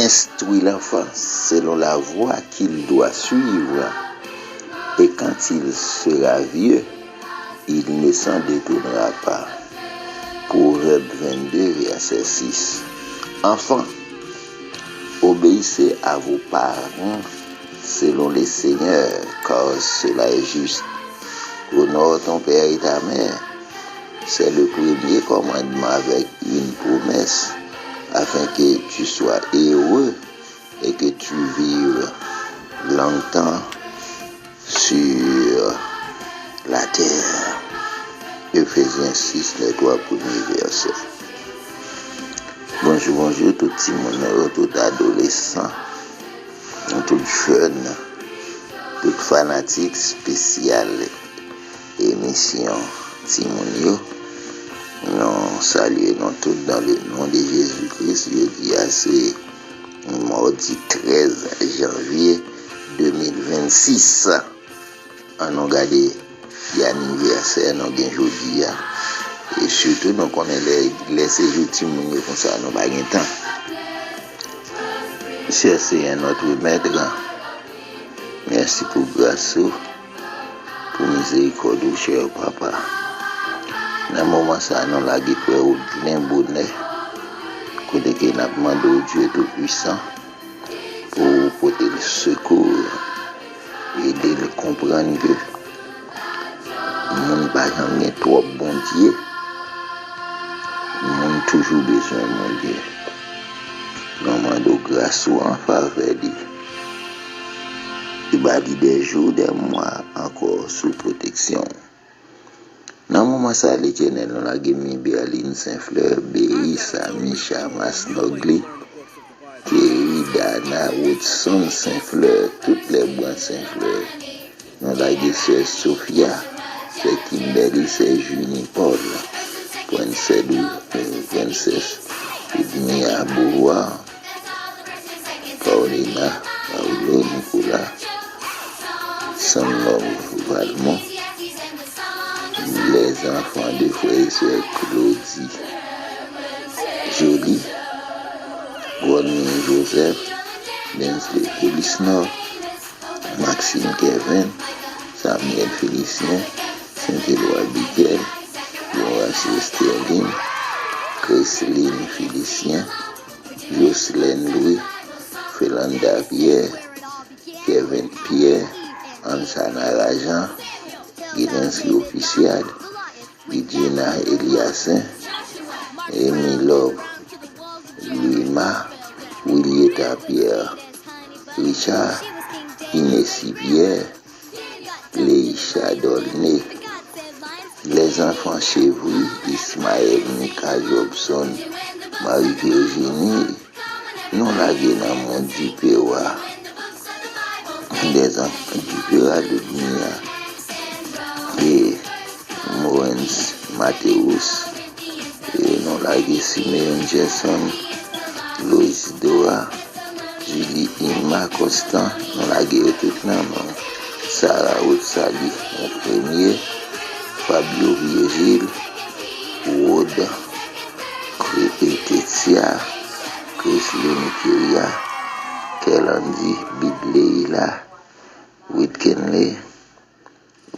instruit l'enfant selon la voie qu'il doit suivre, et quand il sera vieux, il ne s'en détournera pas. Proverbe 22, verset 6. Enfants, obéissez à vos parents selon les seigneurs, car cela est juste. Honore ton père et ta mère. C'est le premier commandement avec une promesse, afin que tu sois heureux et que tu vives longtemps sur la terre. Ephésiens 6, les 3 premiers versets. Bonjour tout le monde, tout adolescent, tout jeune, tout fanatique spécial émission Timonio. Nous saluons tous dans le nom de Jésus-Christ. Je dis à ce mardi 13 janvier 2026. On a regardé l'anniversaire, nous avons aujourd'hui. Et surtout, nous connaissons les séjours Timonio comme ça, nous n'avons pas de temps. Cherchez notre maître. Merci pour grâce, pour miséricorde, cher papa. Dans le moment ça, nous avons eu plein bonheur. Côté que nous avons demandé au Dieu Tout-Puissant pour porter le secours et de le comprendre que nous n'avons pas jamais trop bon Dieu. Nous avons toujours besoin de mon Dieu. Nous demandons grâce en faveur de lui. Il va dire des jours, des mois encore sous protection. Dans le moment ça, l'Éternel, nous avons mis Berlin, Saint-Fleur, Berry, Samy, Chamas, Nogli, Kerry, Dana, Woodson, Saint-Fleur, toutes les bois Saint-Fleur. Nous avons Sœur Sophia, c'est Kimberly, c'est Junie Paul, Princesse Edmia Beauvoir, Paulina, Paulo, Nicolas, Sanlom, Valmont, les enfants de frères et sœurs Claudie, Jolie, Rodney Joseph, Bensley Elisnor, Maxime Kevin, Samuel Félicien, Saint-Éloi Biguel, Horacio Sterling, Chrisline Félicien, Jocelyne Louis, Félanda Pierre, Kevin Pierre, Ansana Rajan, Guidance Official, Lidina Eliassin, Amy Love, Louis-Ma, Willieta Pierre, Richard, Inessi Pierre, Leisha Dolné, les enfants Chevry, Ismaël Mika Jobson, Marie-Virginie, non la Guénamon du Péwa, des enfants du Péwa de Dunia, et Morens Mathéus, et non la Simeon Jason, Loïs Dora, Julie Ima Constant, non la tout Sarah Outsali, mon premier, Fabio Virgile, Wood, Ketia, Chrisline Kyria, Kelandi Bidleila,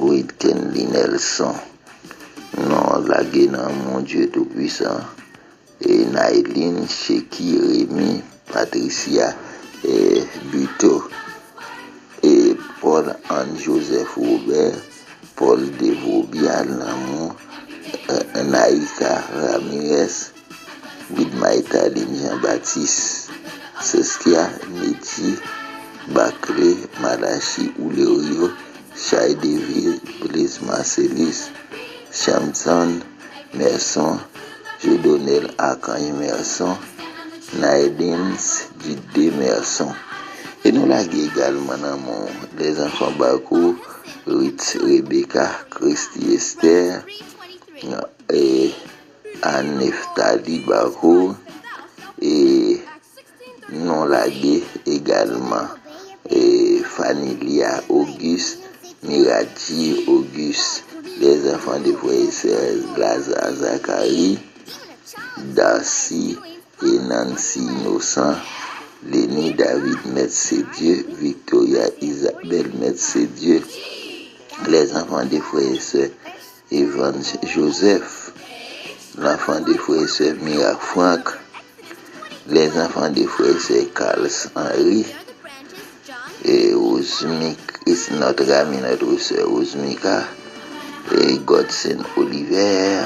Whitkenley Nelson, non la guénan mon Dieu Tout-Puissant, et Naïline, Cheki, Rémi, Patricia, et Buto, et Paul Anne-Joseph Robert, Paul Devobial Namon, Naïka Ramirez, Widmaïtaline Jean-Baptiste, Seskia Neti, Baclé, Malachi Oulerio, Chai Deville, Blaise Marcelis, Chamson, Merson, Jodonel Akanj Merson, Naïdins, Didé Merson. Et nous l'avons également dans les enfants Bakou, Ritz Rebecca, Christy Esther, et Aneftali Bakou, et non lagué également, et Fanilia Auguste, Mirati Auguste, les enfants de frères et sœurs Glaza Zachary, Darcy et Nancy Innocent, Lénie David, Maître c'est Dieu, Victoria Isabelle, Maître c'est Dieu, les enfants des frères et sœurs, Evan Joseph, l'enfant des frères et sœurs, Mira Franck, les enfants des frères et sœurs, Carlos Henry, et Osmik, notre ami, notre sœur Osmika, et Godson Oliver,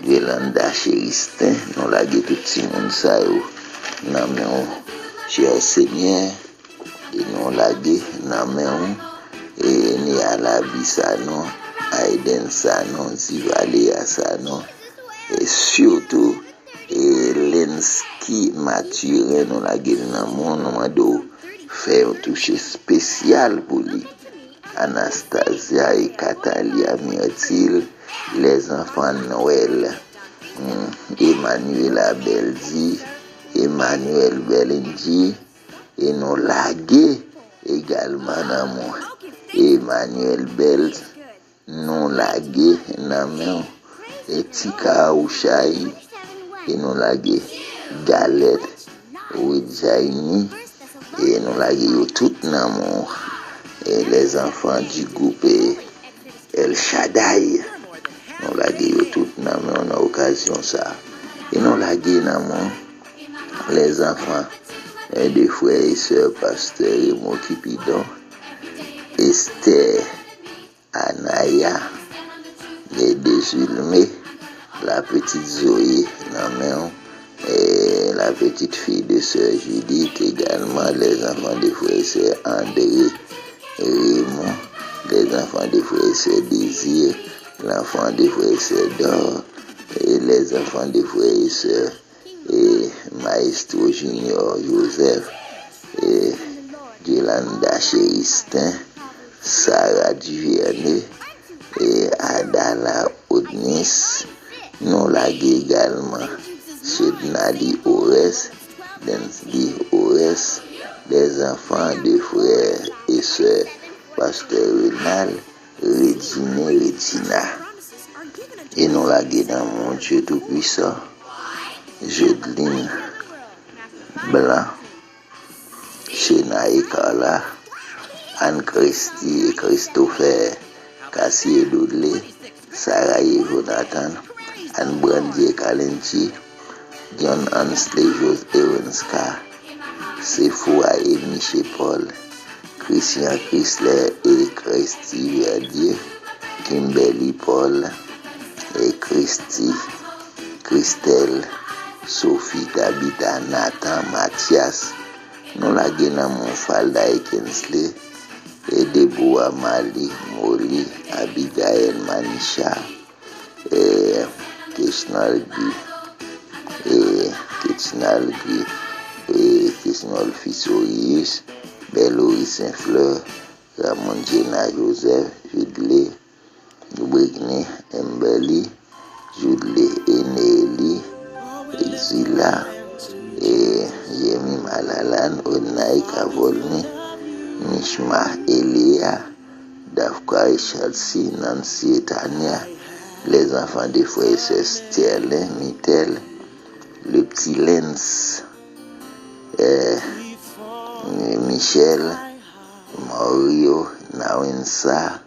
Yolanda Chéristin, nous la tout le monde ça, nous cher Seigneur, et nous la nous et ni à la Bissano, Aiden Sano, Zivaléa Sano, et surtout, et Lenski Mathurin, nous la nous faire un toucher spécial pour lui. Anastasia et Catalia Myrtil, les enfants de Noël, Emmanuel Abeldi, Emmanuel Belenji, et nous laguer également dans mon Emmanuel Bell, nous laguer dans mon Etika Ouchaï, et nous laguer Galette Ouidjaini, et nous laguer tout dans mon et les enfants du groupe El Shaddai, nous laguer tout dans mon occasion ça, et nous laguer dans mon les enfants des frères et sœurs Pasteur Raymond Kipidon, Esther, Anaya, les Désulmés, la petite Zoé, et la petite fille de sœur Judith, également les enfants des frères et sœurs André, Raymond, les enfants des frères et sœurs Désir, l'enfant des frères et sœurs Dor, et les enfants des frères et sœurs et Maestro Junior Joseph, et Yolanda Chéristin, Sarah Duvernay, et Adala Odnis, nous laguer également Sednali Ores, Densly Ores, les enfants de frères et sœurs Pasteur Renal, Regina, et nous laguer dans mon Dieu Tout-Puissant, Jodeline Blanc, Chéna et Carla, Anne-Christie et Christopher, Cassier Dudley, Sarah et Jonathan, Anne Brandier Kalenchi, John Ansley Jose Ewenska, Sephora et Michel Paul, Christian Chrysler et Christy Verdier, Kimberly Paul et Christelle, Sophie Tabitha, Nathan, Mathias, nous la guénons mon Falda et Kinsley, et Deborah Mali, Molly, Abigail Manisha, et Kishnal Gui, et Kishnal Fissorius, Beloï Saint-Fleur, Ramon Jenna Joseph, Judley, Brigney Mbeli, Judley Eneli, Exila, et Yemi Malalan, Onai Kavolmi, Mishma Elia, Dafka et Chelsea, Nancy et Tania, les enfants des frères et sœurs Sterling, Mitel, le petit Lens, Michel, Mario, Nawinsa,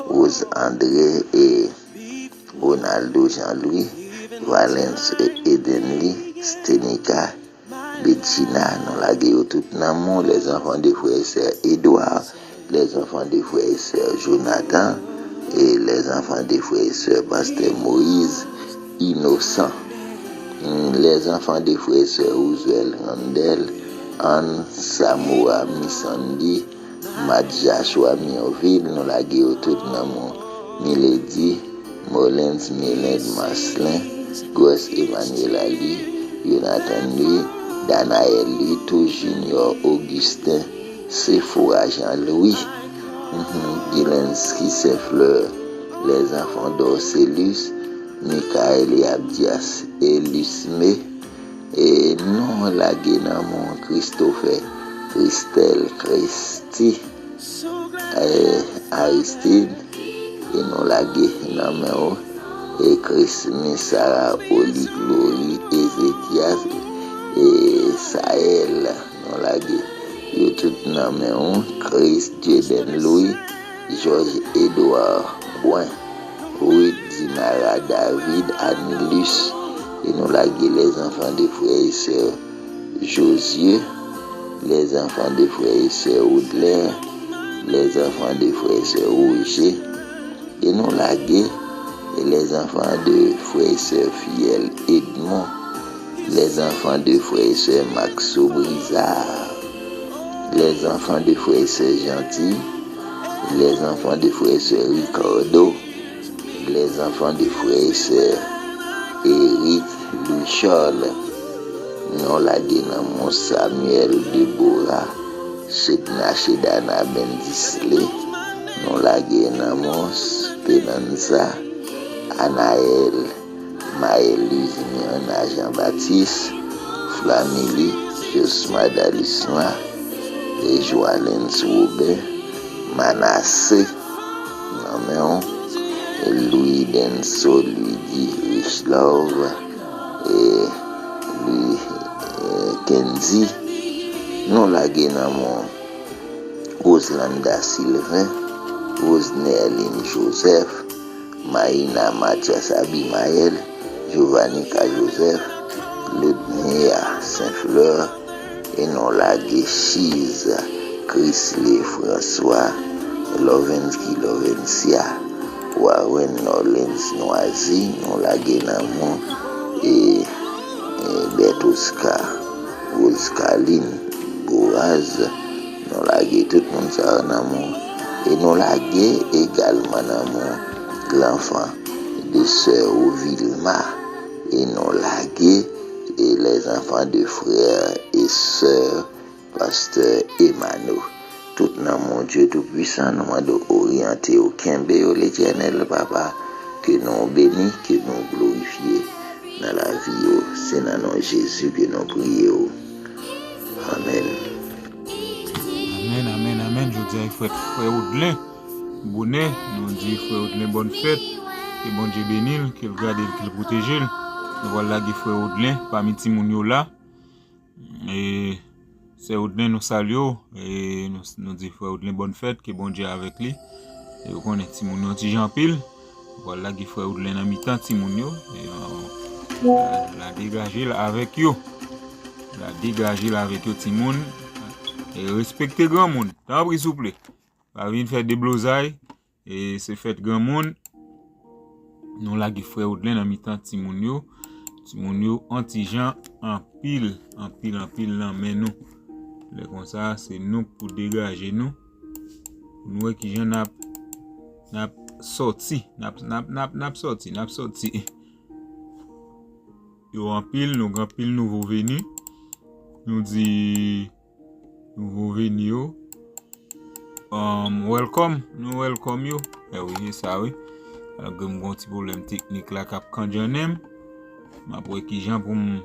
Rose André et Ronaldo Jean-Louis, Valence Edenly, Stenica, Bettina, nous la gueule tout l'amour, les enfants des frères et sœurs Edouard, les enfants des frères et sœurs Jonathan, et les enfants des frères et sœurs Pasteur Moïse, Innocent, les enfants des frères et sœurs Ouzuel Randel, Anne Samoa Missandi, Madja Chouami Oville, nous la gueule tout l'amour, Milady, Molens Mélède Maslin, Grosse Emmanuel Ali, Jonathan Louis, Danaël Lito Junior Augustin, Sephora Jean-Louis, Gilensky Saint-Fleur, les enfants d'Orcellus, Michael et Abdias et Lusme, et non la Guénamon Christopher, Christelle, Christy, Aristide, et non la Guénamon, et Christine, Sarah, Oli, Glory, Ézéchias, et Sahel. tout nan men ou, Chris Jaden Louis, Georges Edouard Gouin, Ruth Dinara David Anilus, et nous laguer les enfants des frères et sœurs Josieux, les enfants des frères et sœurs Audelaire, les enfants des frères et sœurs Roger, et nous laguer les enfants de frères et sœurs Fiel Edmond, les enfants de frères et sœurs Maxo Brizard, les enfants de frères et sœurs Gentil, les enfants de frères et sœurs Ricardo, les enfants de frères et sœurs Eric Louis Charles, nous laguer dans mon Samuel Deborah, Sedna Shedana Bendisley, nous laguer dans mon Speranza, Anaël, Maël Luzimiana Jean-Baptiste, Flamily, Josma Dalisnois, et Joalens Robin, Manassé, Naméon, Louis Denso, Luigi Richlove, et Louis Kenzi, nous laguer dans mon Roslanda Sylvain, Rosneline Joseph, Maïna Mathias Abimaël, Giovannica Joseph, Ludmilla Saint-Fleur, et non laguer Chise, Chrisley François, Lovensky Lovencia, Warren Nolens Noisy, non laguer Namon, et Bertosca, Rose Caline, Boaz, non laguer tout le monde ça Namon, et non laguer également Namon l'enfant de sœur Vilma, et non laguer et les enfants de frères et sœurs pasteur Emmanuel. Tout dans mon Dieu tout-puissant, nous de orienter au Kembe, au l'Éternel Papa, que nous bénis, que nous glorifions dans la vie. C'est dans nom de Jésus que nous prions. Amen. Amen, amen, amen. Je dis frère Audelain, bonnet, nous dit frère Audelain, bonne fête, que bon Dieu bénisse, qu'il garde, qu'il protège. Nous voilà qui frère Audelain, parmi Timounio là. Et c'est Audelain nous saluons, et nous dit frère Audelain, bonne fête, que bon Dieu avec lui. Et vous connaissez Timounio petit Jean Pile. Voilà qui frère Audelain en mi-temps Timounio. Et la dégager là avec eux. La dégager là avec eux Timoun. Et respectez grand monde. T'as pris s'il vous plaît. Pas venir faire des blousailles. Et c'est fait grand monde. Nous là qui frère Audelain en mi-temps Timounio. Timounio anti-Jean en pile là mais nous. Les comme ça c'est nous pour dégager nous. Nous qui Jean n'a sorti, n'a sorti. Yo en pile, nous grand pile nouveau venu. Nous dit nouveau venu yo. Welcome, nous welcome you. Eh oui, ça oui. Alors que mon petit problème technique là cap quand j'en aime. Ma pour qui Jean pour me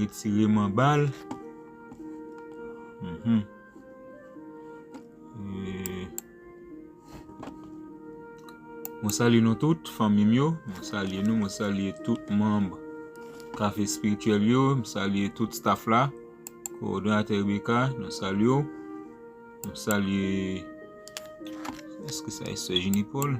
retirer ma balle. Moi salue nous toutes, famille mio, moi salue tous membres café spirituel yo, moi salue tout staff là, coordonnateur Rebecca, nous saluons. Est-ce que ça est Sœur Jenny Paul?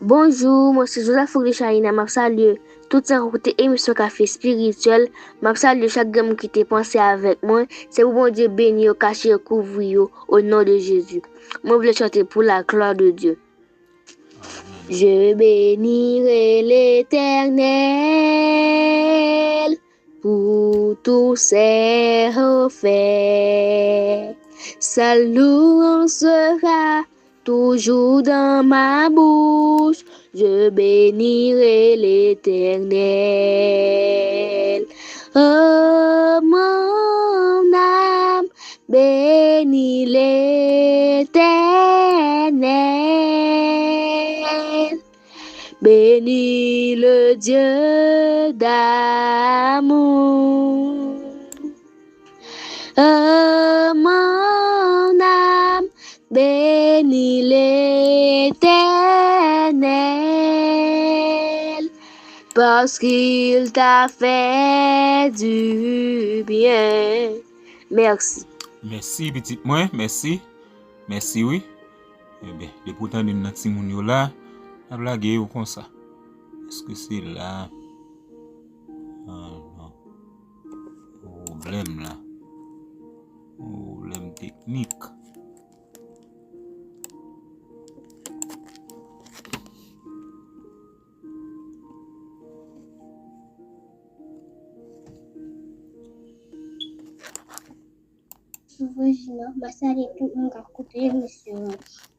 Bonjour, moi c'est Joseph Richarina, m'a salué tout ça côté émission café spirituel, m'a salué chaque gamme qui t'est pensé avec moi, c'est pour bon Dieu béni au caché couvrir au nom de Jésus. Moi je voulais chanter pour la gloire de Dieu. Je bénirai l'Éternel pour tous ses refaits. Sa louange sera toujours dans ma bouche. Je bénirai l'Éternel. Oh mon âme, bénis l'Éternel. Bénis le Dieu d'amour. Oh mon âme, bénis l'Éternel, parce qu'il t'a fait du bien. Merci. Merci petit moi, merci. Merci oui. Eh bien, les pourtant de notre Timoun yo là, a blagué ou comme ça. Est-ce que c'est là? Ah non. Problème là. Problème technique. Souvent, Bassari tout le monde a écouté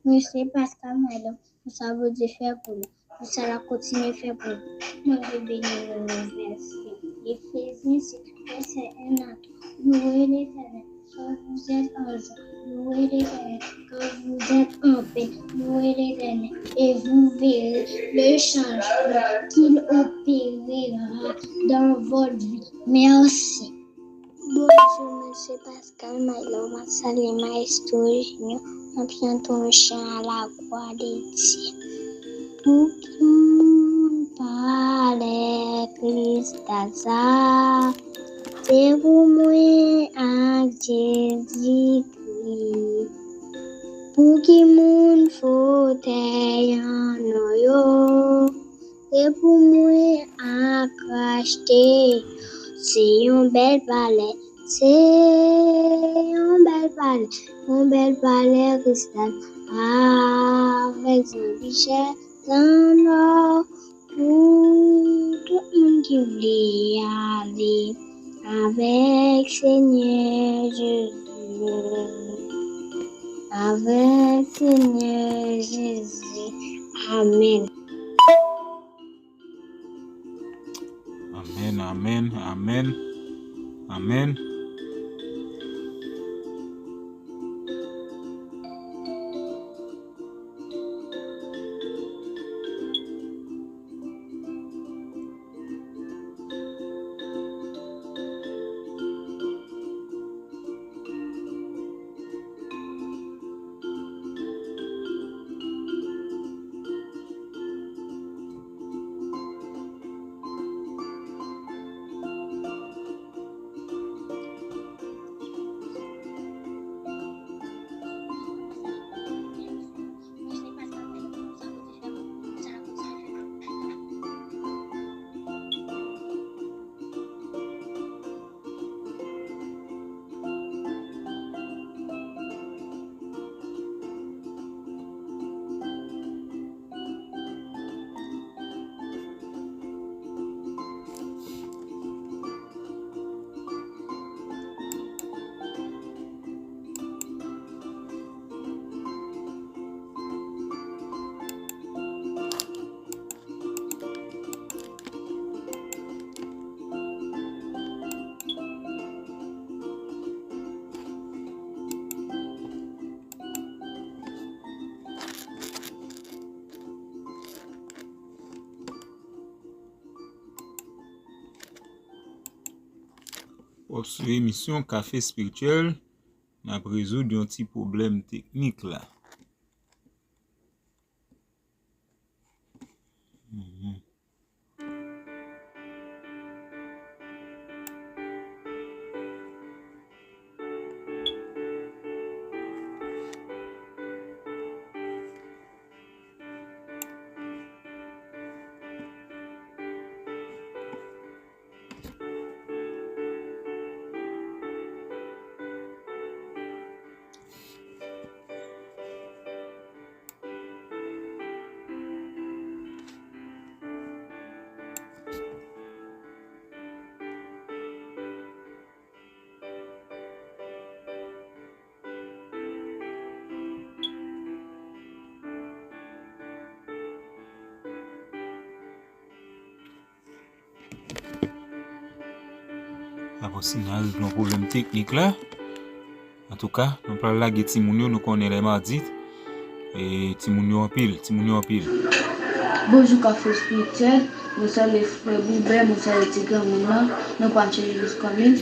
Monsieur Pascal Maïlo, ça veut dire faire pour nous. Ça va continuer à faire pour nous. Moi, je bénis le verset. Éphésiens 6, verset 1 à 3. Louez l'Éternel, quand vous êtes en joie. Louez l'Éternel, quand vous êtes en paix. Louez l'Éternel, et vous verrez le changement qu'il opérera dans votre vie. Merci. Bonjour, Monsieur Pascal Maïlo, ma salut, maestro Junior, en pianton chant à la croix des dieux. Pour qui monde parlait Christ ça, c'est pour moi à Jésus-Christ. Pour qui monde fauteuil en noyau, c'est pour moi à cracher. C'est un bel palais, c'est un bel palais cristal, avec un pichet en or, pour tout le monde qui voulait aller, avec Seigneur Jésus, avec Seigneur Jésus, Amen. Amen, amen, amen, amen. Pour cette émission Café Spirituel, on a résoudre un petit problème technique là. Après, on a un problème technique là. En tout cas, on parle là de Timounio, nous connaissons les mardis. Et Timounio en pile, Bonjour Café Spirituel, nous sommes les frères Boubert, nous sommes les Tigres Mouna, nous sommes les communes,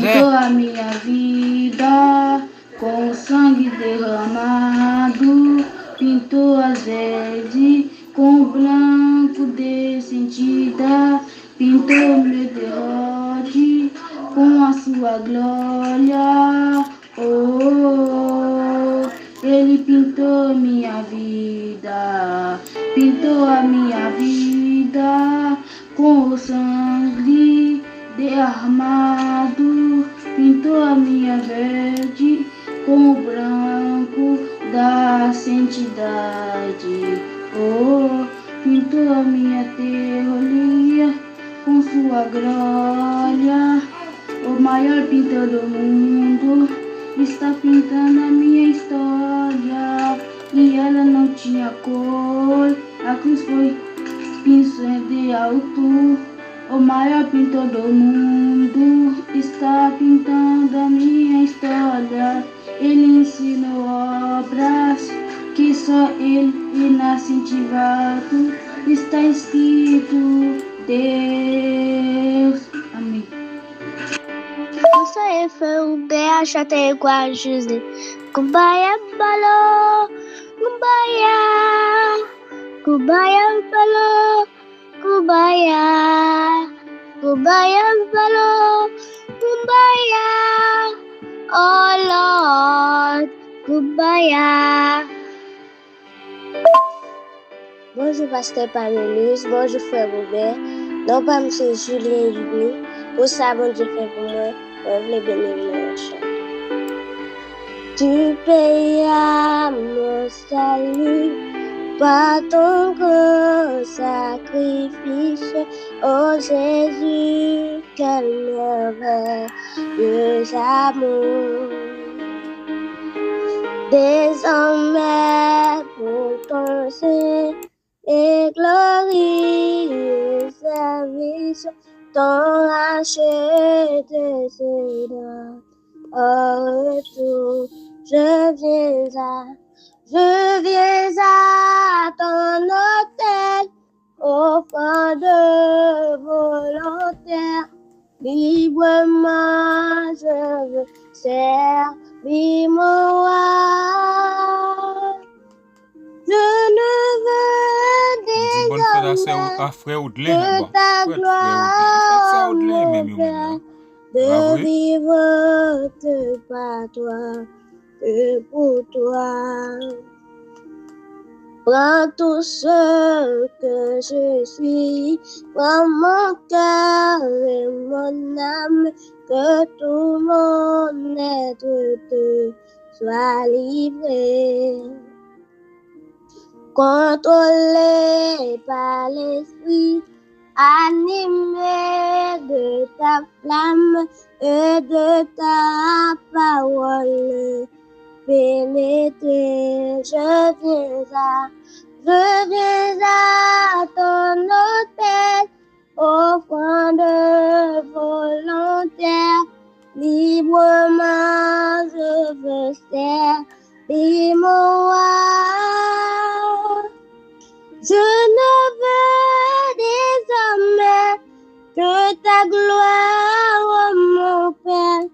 Pinto a minha vida, com sangue derramado, pintou as verdes, com branco de sentida, pintou meu derrote, com a sua sua glória. Oh, Ele pintou minha vida, pintou a minha vida com o sangue derramado, pintou a minha verde com o branco da santidade. Oh, pintou a minha teoria com sua glória. O maior pintor do mundo está pintando a minha história. E ela não tinha cor, a cruz foi pincel de alto. O maior pintor do mundo está pintando a minha história. Ele ensinou obras que só ele inacessível está escrito Deus. Amém. Você foi o beijo até igual José. Kumbaya balo, kumbaya, kumbaya balo, kumbaya, kumbaya balo, kumbaya. Oh Lord, kumbaya. Bonjour pasteur Pamélis, bonjour frère Robert, non pas monsieur Julien Dubé, pour ça bon Dieu fait pour moi, je voulais bénir mon chant. Tu payas mon salut par ton grand sacrifice, oh Jésus, quel merveilleux amour. Désormais pour ton sein et glorieux service, ton rachet de ses dons. Au retour, je viens à ton autel, offrant de volontaire. Librement, je veux servir mon roi. Je ne veux désormais que ta gloire, mon Père, de vivre que par toi, que pour toi. Prends tout ce que je suis, prends mon cœur et mon âme, que tout mon être te soit livré. Contrôlé par l'esprit, animé de ta flamme et de ta parole pénétré, je viens à ton autel, offrant de volontaire, librement je veux servir mon roi. Je ne veux désormais que ta gloire, oh mon Père,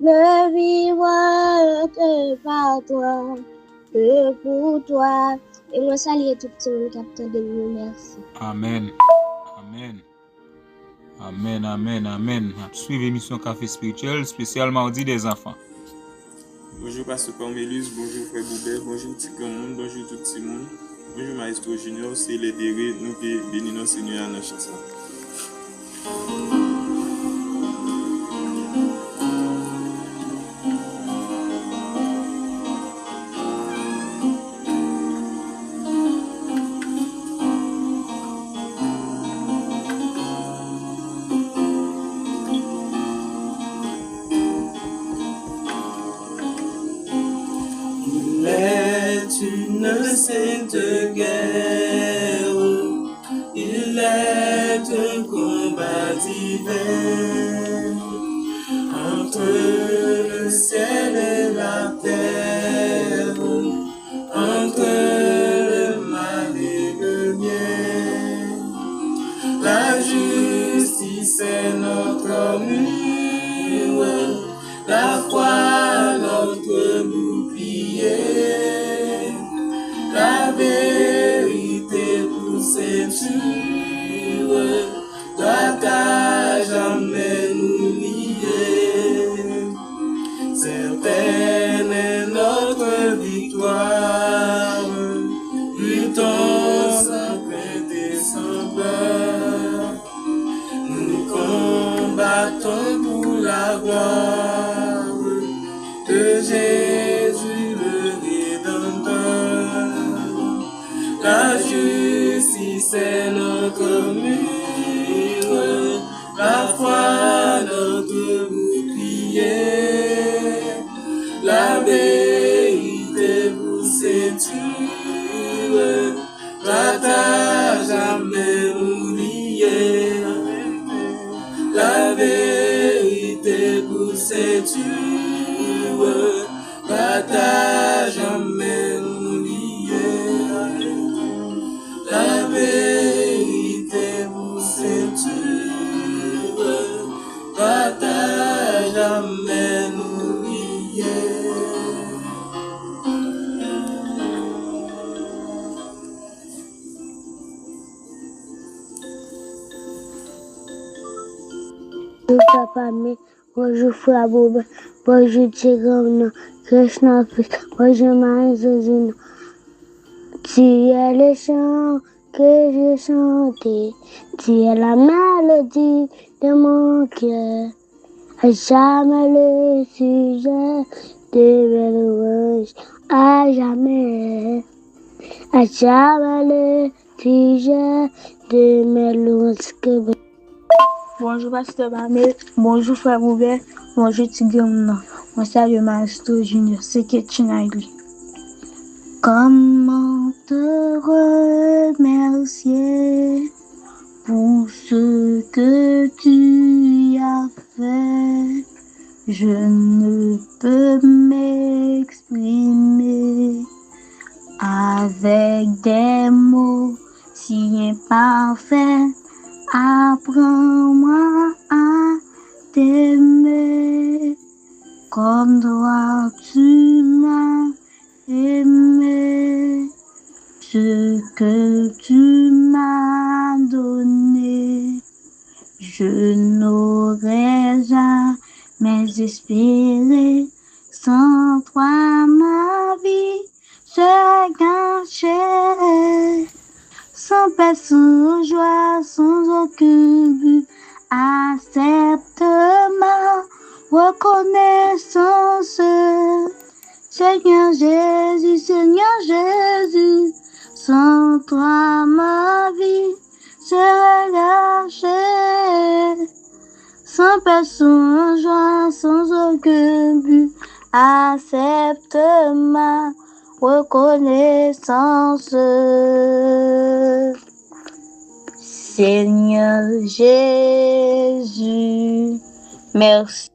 ne vivre que par toi, que pour toi. Et moi saluer tout le monde capteur de nous, merci. Amen. Amen. Amen, amen, amen. Suivez l'émission Café Spirituel, spécial mardi des enfants. Bonjour Pasteur Cornelius, bonjour Frère Boubert, bonjour tout le monde, bonjour tout le monde. Bonjour Maestro Junior, c'est les dérés, nous qui bénissons Seigneur à notre chanson. Sainte guerre, il est un combat divin entre le ciel et la terre, entre le mal et le bien. La justice est notre mur, la foi notre bouclier. La vérité pour ceinture, doit à jamais nous lier. attend pour la gloire de Jésus le Rédempteur. La justice est notre mur, la foi notre bouclier, la vérité pour ceinture, va jamais oublier. La vérité pour ceinture, va jamais oublier. La vérité pour ceinture, va jamais oublier. Papa, mais bonjour frère Bob, bonjour Tigre, Krishna, bonjour Marie-Jésus. Tu es le chant que j'ai chanté, tu es la mélodie de mon cœur, à jamais le sujet de mes louanges, à jamais le sujet de mes louanges. Bonjour Pasteur Bamel, bonjour Frère Boubert, bonjour Tigre. Moi salue Maestro Junior, c'est Ketchinaili. Comment te remercier pour ce que tu as fait? Je ne peux m'exprimer avec des mots si imparfaits. Apprends-moi à t'aimer comme toi tu m'as aimé. Ce que tu m'as donné, je n'aurais jamais espéré. Sans toi, ma vie serait gâchée. Sans paix, sans joie, sans aucun but, accepte ma reconnaissance. Seigneur Jésus, sans toi ma vie serait gâchée. Sans paix, sans joie, sans aucun but, accepte ma reconnaissance. Seigneur Jésus, merci.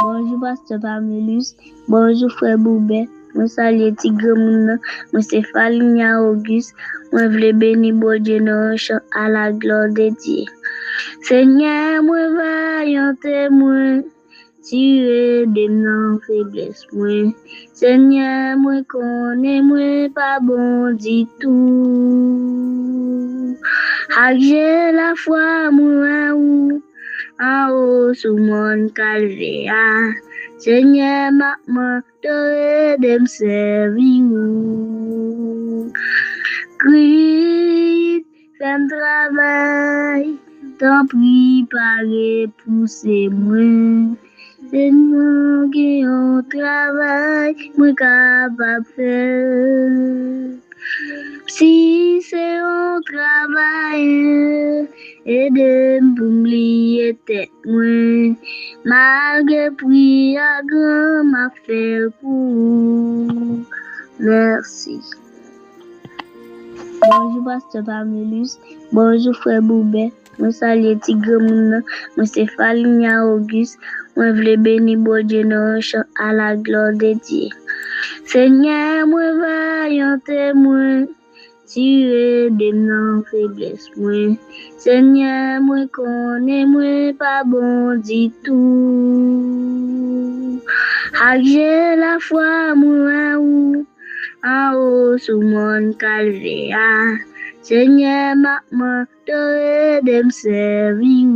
Bonjour Pasteur Pamelus, bonjour Frère Boubet, moi salue Tigre Mouna, moi c'est Falinia Auguste, moi vle béni bon Dieu dans chant à la gloire de Dieu. Seigneur, moi vaillant témoin, tu es de nos faiblesses, moi. Seigneur, moi connais, moi pas bon du tout. J'ai la foi, moi, en haut sous mon calvaire. Seigneur, maman, t'aurais de me servir. Christ, fais-moi travail, t'en prie, paré, poussez-moi. Seigneur, qui on travail, moi capable faire. Si c'est un travail, aide-moi pour m'oublier tête moi. Malgré prix à grand, m'a fait le coup. Merci. Bonjour Pasteur Pamelus, bonjour Frère Boubet, moi salue Tigre Mouna, moi c'est Falinia Auguste, moi vle béni bon Dieu dans chant à la gloire de Dieu. Seigneur, moi vaillant témoin, tu es de nos faiblesses, moi. Seigneur, moi connais, moi pas bon du tout. J'ai la foi, moi, en haut sous mon calvaire. Seigneur, maman, t'aurais de me servir.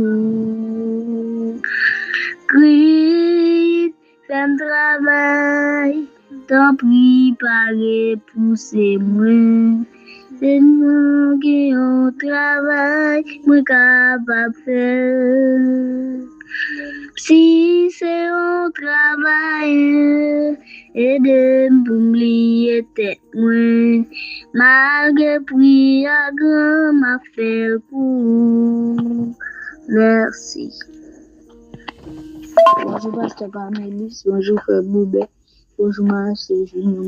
Christ, fais-moi travail, t'en prie, paré, poussez-moi. Seigneur, qui on travail, moi capable faire. travailler, aide pour m'oublier tête moi. Malgré prix à grand, m'a fait pour. Merci. Bonjour, Pasteur Pamélis. Bonjour, Frère Boubet. Bonjour, Marcel.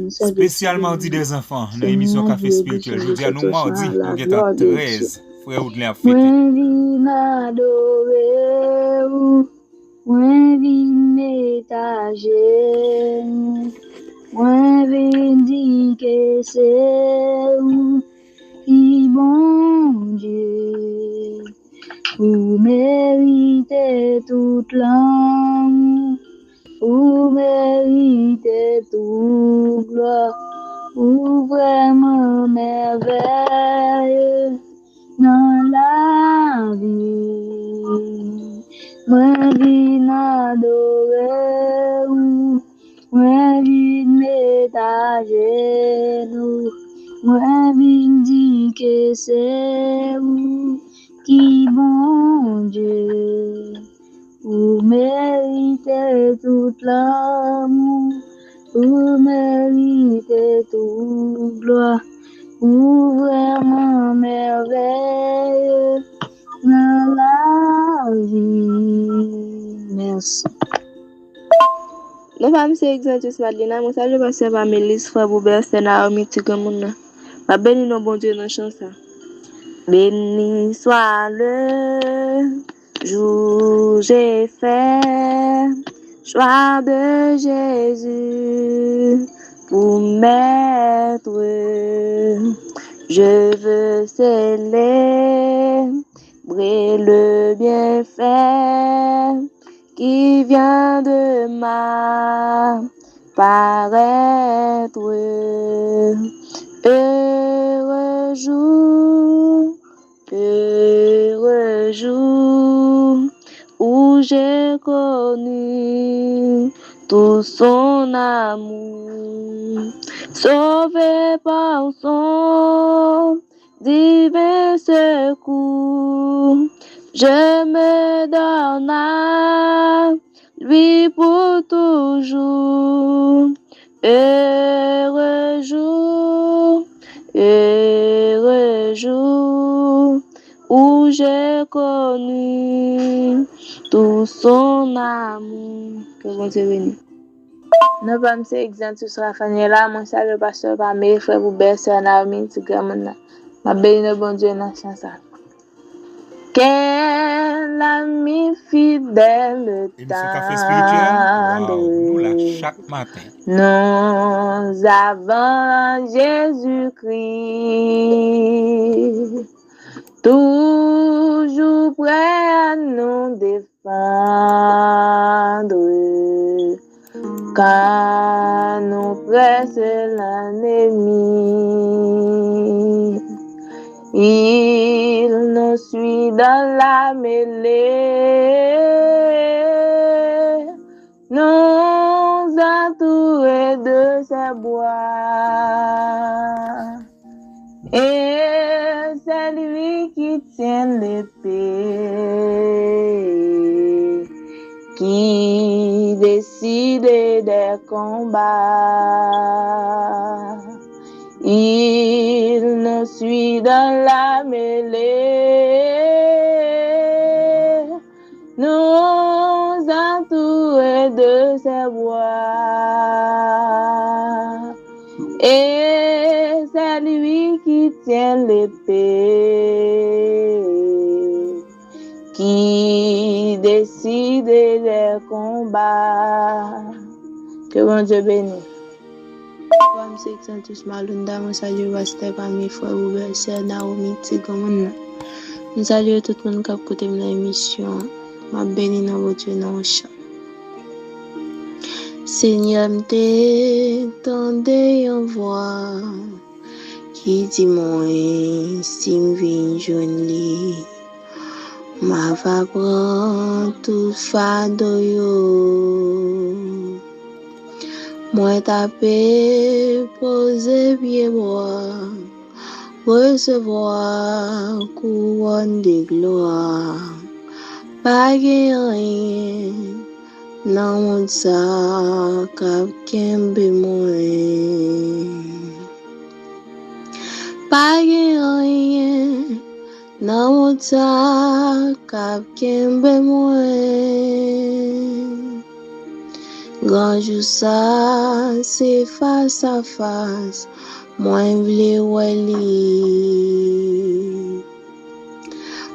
Spécialement dit des enfants, dans l'émission Café Spirituel. Je dis à nous mardi, nous sommes 13. Frère Oudlin a fêté. Moi, vine adorer ou, moi, vine m'étager, moi, vine dire que c'est ou, qui bon Dieu, vous méritez toute l'amour, vous méritez toute gloire, vous vraiment merveilleux dans la vie. Moi, vine adorer ou, moi, vine m'étager nous, moi, vine dire que c'est vous qui bon Dieu. Vous méritez toute l'amour, vous méritez toute gloire, vous vraiment merveilleux dans la vie. Merci. Nous femmes c'est Exantus Madeleine, mon salut Pasteur Pamélis, Frère Boubert, c'est Naomi Tigamouna. Ma béni non bon Dieu dans chanson. Béni soit le jour j'ai fait choix de Jésus pour m'être. Je veux célébrer le bienfait qui vient de m'apparaître. Heureux jour où j'ai connu tout son amour, sauvé par son divin secours. Je me donne à lui pour toujours. Heureux jour où j'ai connu tout son amour. Que bon Dieu bénisse. Nous sommes Exantus Rafaela, mon salut Pasteur Pamé, Frère Boubert, Sœur Naomi, Tigamouna. Ma béni bon Dieu dans la chanson. Quel ami fidèle tendre, nous là chaque matin. Nous avons Jésus-Christ, toujours prêt à nous défendre, quand nous presse l'ennemi. Il nous suit dans la mêlée, nous entourés de ses bois. Et c'est lui qui tient l'épée, qui décide des combats. Il nous suit dans la mêlée, nous entourés de ses bois. Et c'est lui qui tient l'épée, qui décide des combats. Que bon Dieu bénisse. Moi, c'est Exantus Malunda, mon salut Pasteur Pamé, Frère Boubert, Sœur Naomi Tigamouna. Mon salut tout le monde qui a écouté l'émission. Ma béni dans votre Dieu dans le chant. Seigneur, m'tendez en voix qui dit moi si m'vin journée. Ma va prendre tout fado yo. Moi taper, poser pied bois, recevoir couronne de gloire. Pas rien nan moun sa kap kembe mwen. Pa gen rien nan moun sa kap kembe mwen. Ganjou sa se face à face, mwen vle wè li.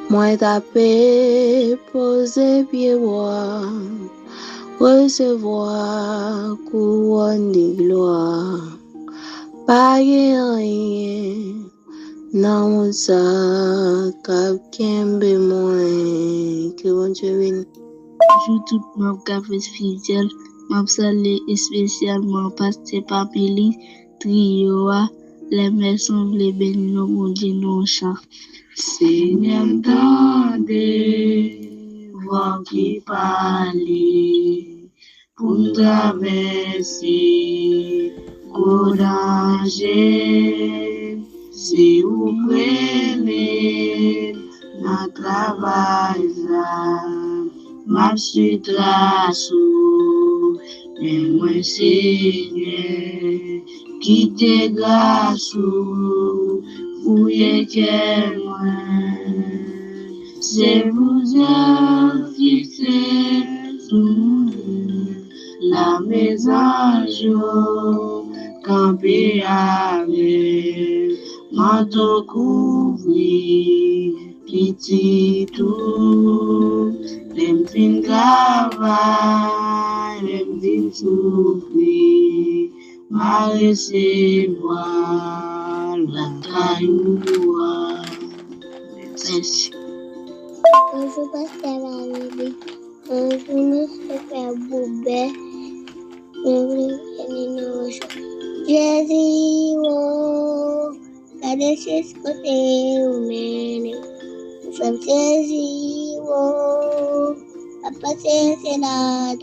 Mwen tape pose pied bois, recevoir couronne de gloire. Pa gen rien nan moun sa kap kembe mwen. Que bon Dieu bénisse. Bonjour tout mon café spirituel. M'a salé spécialement pasteur Papili, Trioa, les maisons les bénis nos bon Dieu nos chants. Seigneur m'tendez, voix qui parle, pour nous traverser, au danger, si vous prenez, dans travail, marche trace, et moi Seigneur, qui te grâce, fouillez que moi, c'est vous fixer sous la maison, camper avec, manteau couvri, petit tout, les fins travail, les fins souffrir, ma recevoir la cailloua. Merci. Bonjour, pasteur Valérie. Bonjour, monsieur Père Boubet. Jésus, oh, regardez ce côté humain. From Jésus, oh, Papa c'est là,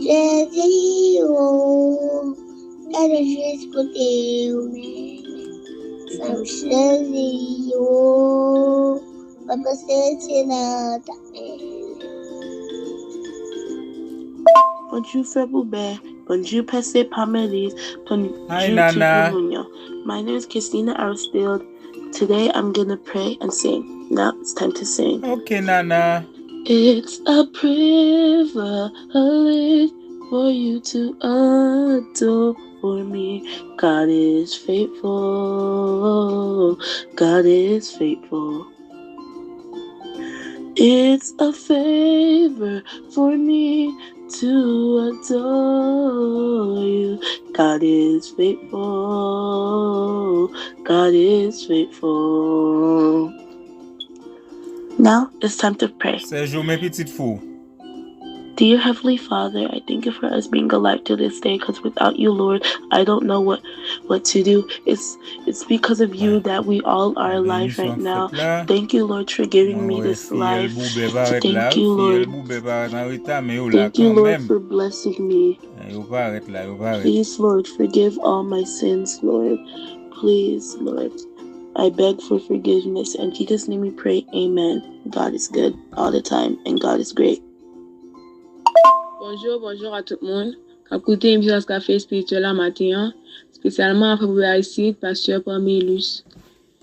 Jésus, oh, regardez ce côté humain. From Jésus, oh, Papa c'est là, Bonjour Frère Boubert, bonjour Pastor Pamelis, bonjour Hi, Nana. Chico. My name is Christina Aristide. Today I'm gonna pray and sing. Now it's time to sing. Okay, Nana. It's a privilege for you to adore me. God is faithful. God is faithful. It's a favor for me to adore you. God is faithful. God is faithful. Now it's time to pray. Sergio, mes petites fous. Dear Heavenly Father, I thank you for us being alive to this day, because without you, Lord, I don't know what to do. It's because of you that we all are alive right now. Thank you, Lord, for giving me this life. Thank you, Lord. Thank you, Lord, for blessing me. Please, Lord, forgive all my sins, Lord. Please, Lord. I beg for forgiveness. In Jesus' name we pray, amen. God is good all the time, and God is great. Bonjour à tout le monde. Écoutez une vidéo café spirituel à matin, spécialement après vous ici, pasteur Pamelus.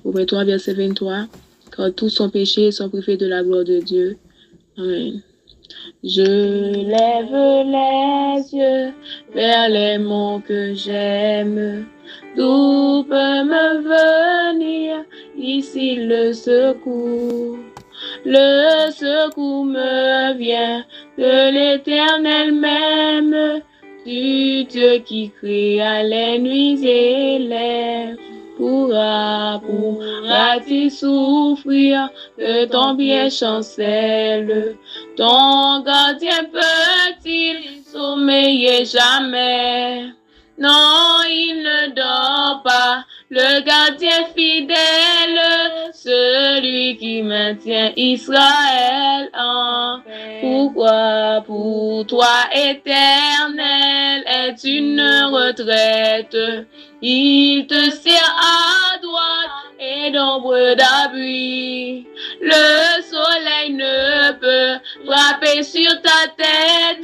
Au 23 verset 23, car tous sont péchés et sont privés de la gloire de Dieu. Amen. Je lève les yeux vers les monts que j'aime. D'où peut me venir ici le secours? Le secours me vient de l'Éternel même, du Dieu qui créa les nuits et les pourras-tu souffrir de ton bien chancelle? Ton gardien peut-il sommeiller jamais? Non, il ne dort pas, le gardien fidèle, celui qui maintient Israël en paix. Pourquoi pour toi, Éternel, est une retraite? Il te sert à droite et d'ombre d'appui. Le soleil ne peut frapper sur ta tête,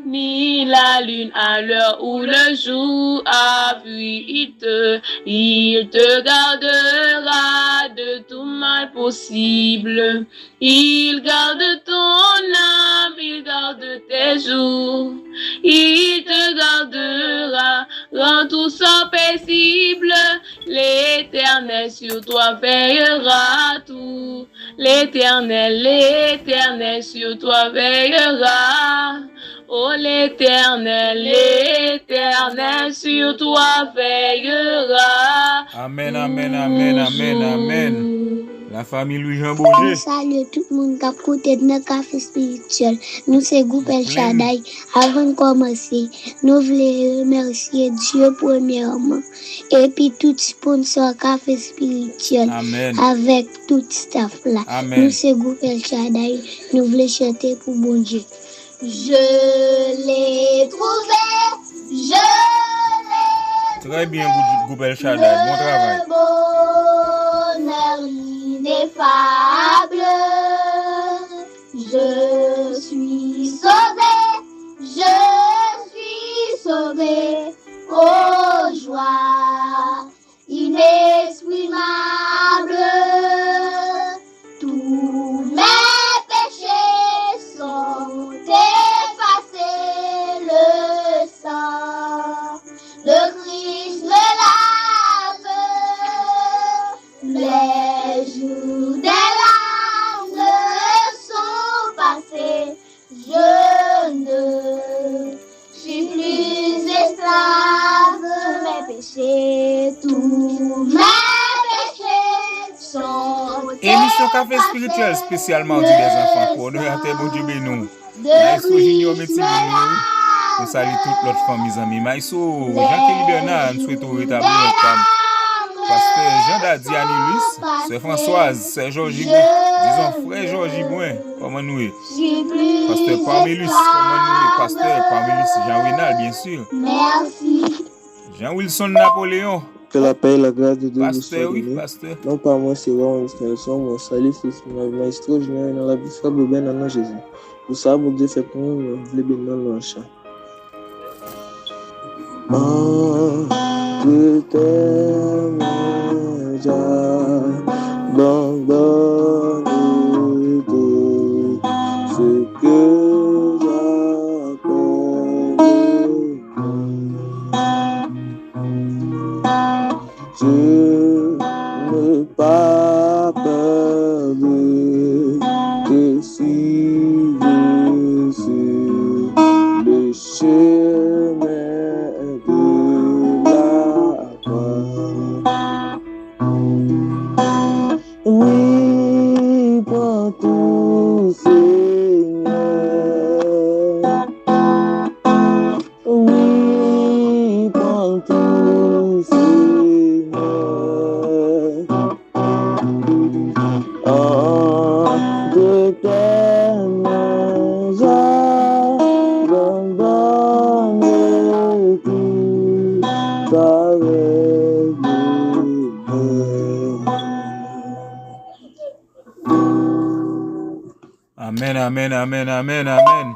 ni la lune à l'heure où le jour appuie. Il te gardera de tout mal possible. Il garde ton âme, il garde tes jours. Il te gardera, rend tout ça paisible. L'Éternel sur toi veillera tout. L'Éternel sur toi veillera. Oh l'Éternel sur toi veillera. Amen, amen, amen, amen, amen. La famille Louis-Jean Bourget. Salut tout le monde qui a écouté notre café spirituel. Nous c'est groupe El Shaddai. Avant de commencer, nous voulons remercier Dieu premièrement. Et puis tout sponsor café spirituel. Amen. Avec tout staff là. Amen. Nous c'est groupe El Shaddai. Nous voulons chanter pour bon Dieu. Je l'ai trouvé. Très bien, groupe El Shaddai. Bon travail. Bonheur ineffable, je suis sauvé, oh joie inexprimable, tous mes péchés sont effacés, le sang de Christ me lave. Les jours des larmes sont passés, je ne suis plus esclave. Tous mes péchés sont Émission Café Spirituel spécialement du des enfants pour nous à bon Dieu bénou. Maïso Junior Métis nous salue toute notre famille amis. Maïso Jean-Kéli Bernard nous souhaitons rétablir comme Pasteur Jean Dadi Anilis, Sœur Françoise, Sœur Georgie Bouin, disons frère Georgie Bouin, comment nous est? Pasteur Parmelus, comment nous est? Pasteur Parmelus Jean Renal, bien sûr. Merci. Jean Wilson Napoléon. Que la paix et la grâce de Dieu vous Pasteur, soient oui, données. pasteur. Non pas moi, c'est vraiment l'extension, mon salut, fils, mon maestro, je viens dans la vie frère Bobin, dans le nom de Jésus. Pour ça, mon Dieu fait pour nous, nous voulons bénir le chant. Que t'aimes, j'abandonne tout ce que j'appelle. Je n'ai pas peur de te suivre sur le chemin de la croix. Oui, prends tout, Seigneur. Oui, prends tout, Seigneur. Entre tes mains, j'abandonne tout avec Amen, amen, amen, amen, amen.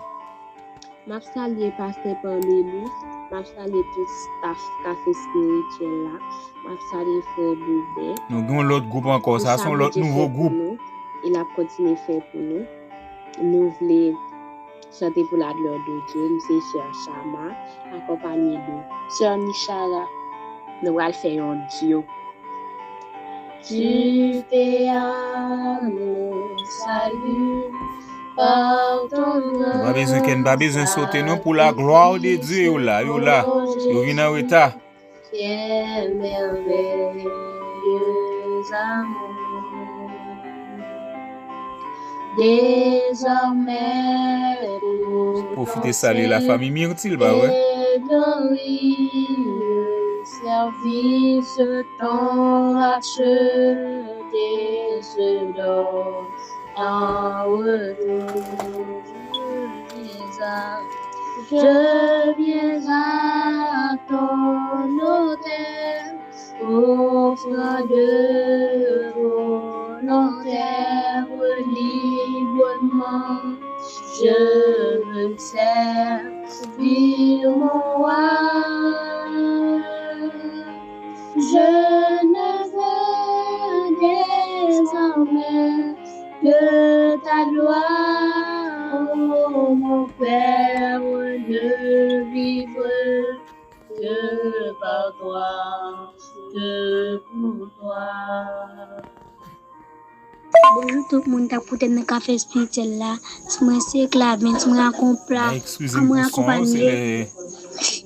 M'a salué Pasteur Parmelus, m'a salué tout staff café spirituel là, m'a salué Frère Boubet. Nous avons l'autre groupe encore, ça sont l'autre nouveau groupe. Il a continué à faire pour nous. Nous voulons chanter pour la gloire de Dieu, nous c'est Sœur Chama, accompagné de Sœur Nishara. Nous allons faire un duo. Tu t'es amené, salut, par ton nom. Pas besoin de sauter non pour la gloire de Dieu, yo là, yo viens en retard. Quel merveilleux amour. Désormais, Profitez saluer la famille Myrtille, bah ouais. Service ton racheté se donne en retour. Je viens à ton hôtel, offrant de volontaire je veux servir mon roi. Je ne veux désormais que ta gloire, oh mon Père, ne vivre que par toi, que pour toi. Bonjour tout le monde, t'as écouté le café spirituel là. C'est Clavin, tu me raccompagnes. Excusez-moi pour son, c'est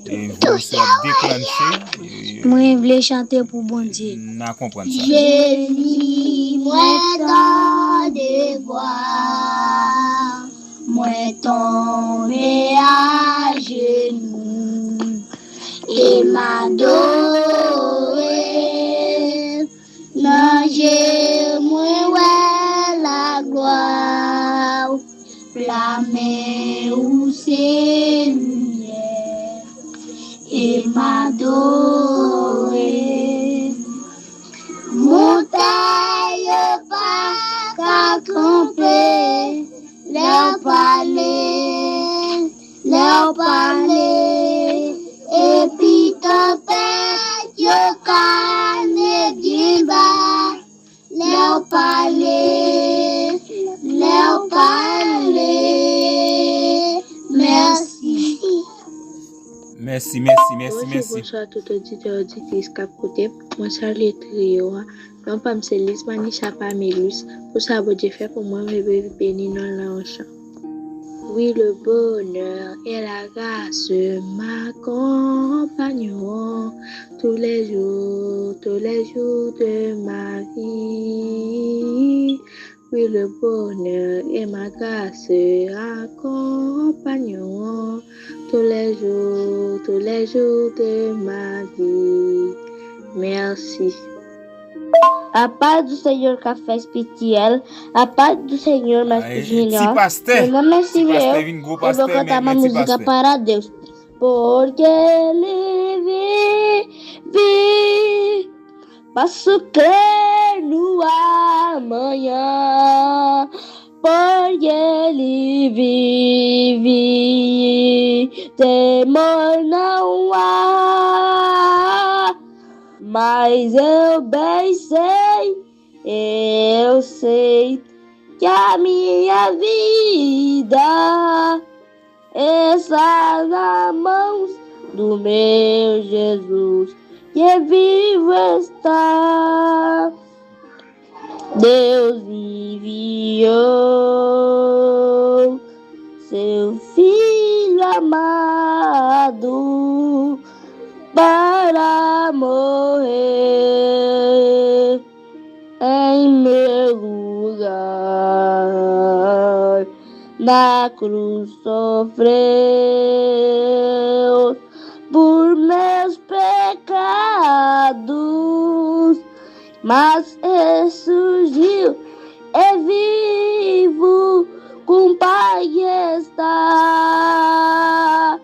les voix qui ont déclenché. Moi, je voulais chanter pour bon Dieu. N'a comprendre ça. J'ai mis moi dans des voies, moi tombé à genoux et m'adorer. Nager moi ouais la gloire, flamme où c'est lumière et m'adorer. Montagne pas qu'à camper, leur parler, et puis tempête, yo cane gimba, leur parler, merci. Merci. Bonsoir à tout auditeur auditrice qui côté. Moi Charlie Trio. Non pas c'est Lisbonne ni Chapamelus. Pour ça bon Dieu fait pour moi me béni dans l'enchant. Oui, le bonheur et la grâce m'accompagneront tous les jours de ma vie. Oui, le bonheur et ma grâce accompagneront tous les jours de ma vie. Merci. A paz do Senhor Café Spirituel, a paz do Senhor Mestre Júnior. Meu nome é Silvio, eu vou cantar uma música para Deus. Porque Ele vive, posso crer no amanhã. Porque Ele vive, temor não há. Mas eu bem sei que a minha vida está nas mãos do meu Jesus, que vivo está. Deus enviou seu Filho amado para morrer em meu lugar. Na cruz sofreu por meus pecados, mas ressurgiu, é vivo, com Pai está.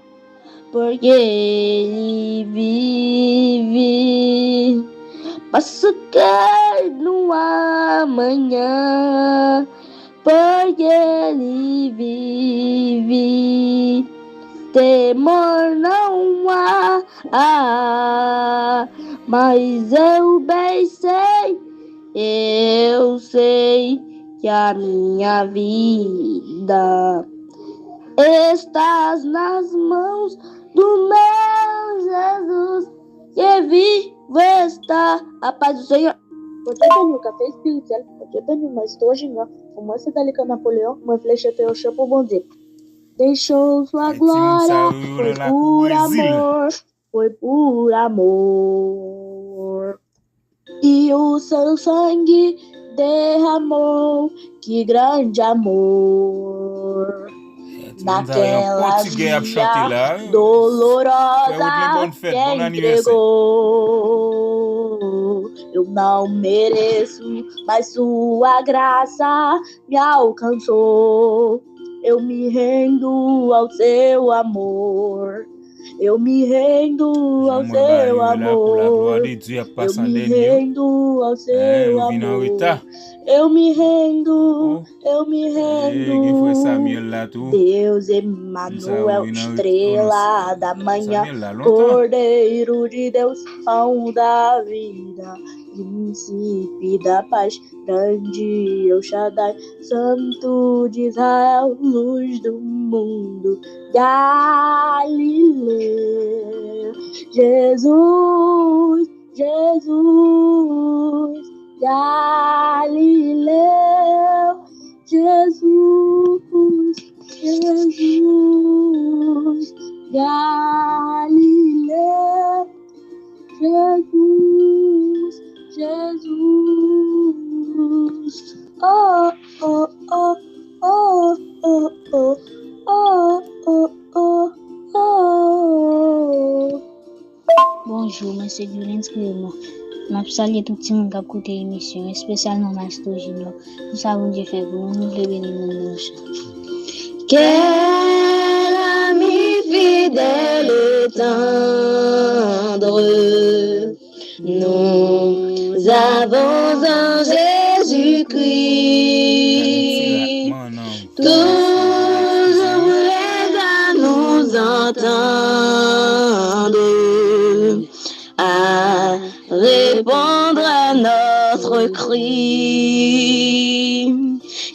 Porque Ele vive, posso crer no amanhã. Porque Ele vive, temor não há. Mas eu bem sei que a minha vida está nas mãos do meu Jesus, que vivo está. A paz do Senhor. Porque ben yon café spirituel, porque ben yon maestro junior, pour moi c'est d'aller comme Napoléon, moi flécheter au chapeau bon Dieu. Des choses soit gloire, foi por amor. E o seu sangue derramou, que grande amor. Naquela dia dolorosa que entregou. Eu não mereço, mas sua graça me alcançou. Eu me rendo ao seu amor. Eu me rendo ao seu amor. Eu me rendo ao seu amor. Eu me rendo. Deus Emmanuel, estrela da manhã, Cordeiro de Deus, pão da vida, príncipe da paz, grande El Shaddai, Santo de Israel, luz do mundo, Galileu. Jesus, Jesus, Galileu. Jesus, Jesus, Galileu. Jesus, Jesus. Oh, oh, oh, oh, oh, oh, oh, oh, oh, oh. Bonjour, monsieur Gulens Clément. M'a salué tout le monde qui a écouté l'émission, spécialement Maestro Junior. Nous savons Dieu fait pour nous, nous voulons bénir nos chants. Quel ami fidèle et tendre nous avons en Jésus-Christ, toujours prêt à nous entendre, à répondre à notre cri.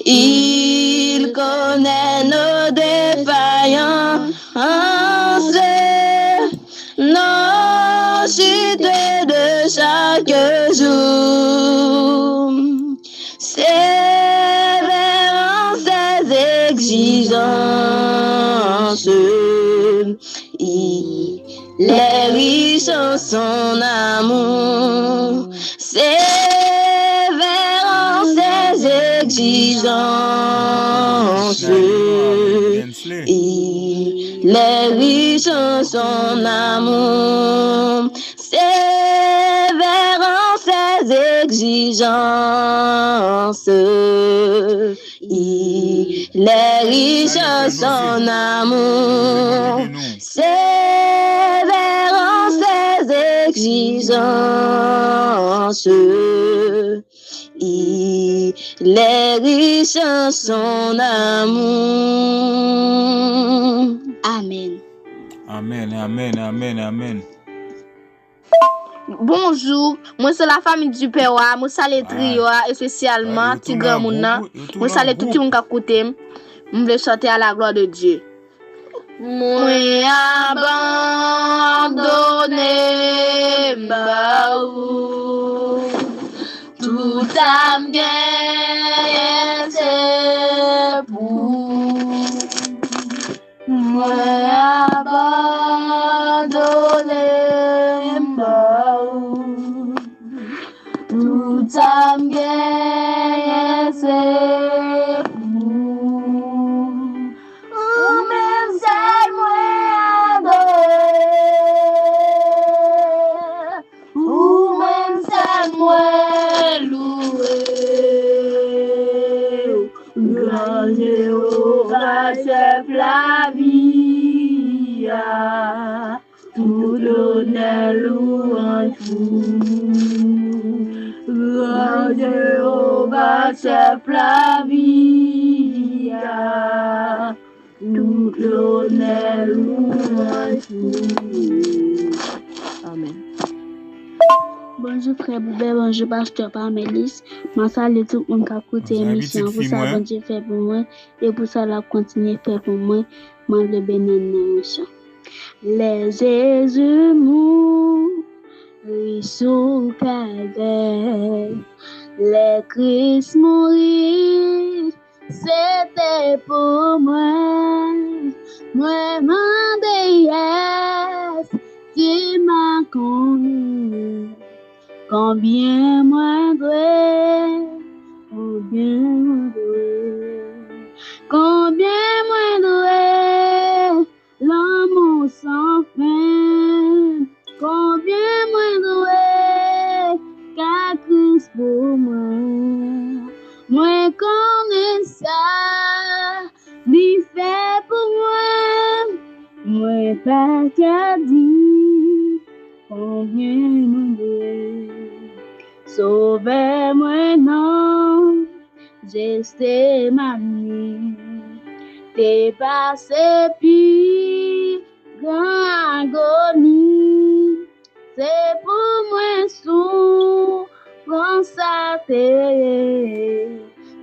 Il connaît nos défaillances, nos chutes de chaque jour, sévère en ses exigences. Il est riche en son amour, sévère en ses exigences. Il est riche en son amour, sévère en ses exigences. Il est riche en son amour, sévère en ses exigences. Il est riche en son amour. Amen. Amen, amen, amen, amen. Bonjour, moi c'est la famille du Père, moi salue trio spécialement Tigre Mouna, moi salue tout le monde qui a écouté, je veux chanter à la gloire de Dieu. Moi abandonné baou, tout âme gagne c'est pour. Moi abandonné baou, tout âme gagne c'est pour. Ou même seul moi adoré, ou même seul moi loué. Grand Jéhovah, chef la vie, tout l'honneur louange vous. Grand Jéhovah, chef la vie, tout l'honneur louange vous. Amen. Bonjour frère Boubet, bonjour pasteur Parmélis. Je salue tout le monde qui a écouté l'émission. Pour ça, bon Dieu fait pour moi. Et pour ça, la continue faire pour moi. Je veux bénir nos chants. Les Jésus mourit sous calvaire. Les Christ mourit, c'était pour moi. Moi, mon déesse, qui m'a connu. Combien moins doué, combien moins doué, combien moins doué, l'amour sans fin, combien moins doué, qu'à Christ pour moi, moi connais ça, lui fait pour moi, Moi pas qu'à dire combien nous devons. Sauvez-moi non, j'étais mamie. Dépassé puis grand agonie. C'est pour moi sous grand ça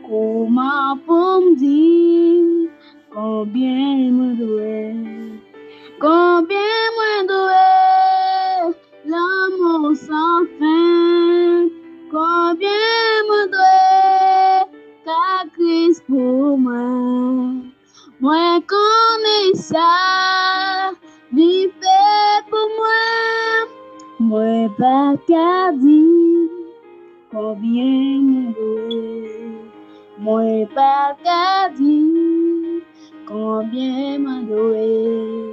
comment pour me dire combien me doit. Combien moins doué, l'amour sans fin. Combien moins doué, ta crise pour moi. Moi connais ça, vivez pour moi. Moi pas qu'à dire, combien moins doué. Moi pas qu'à dire, combien moins doué.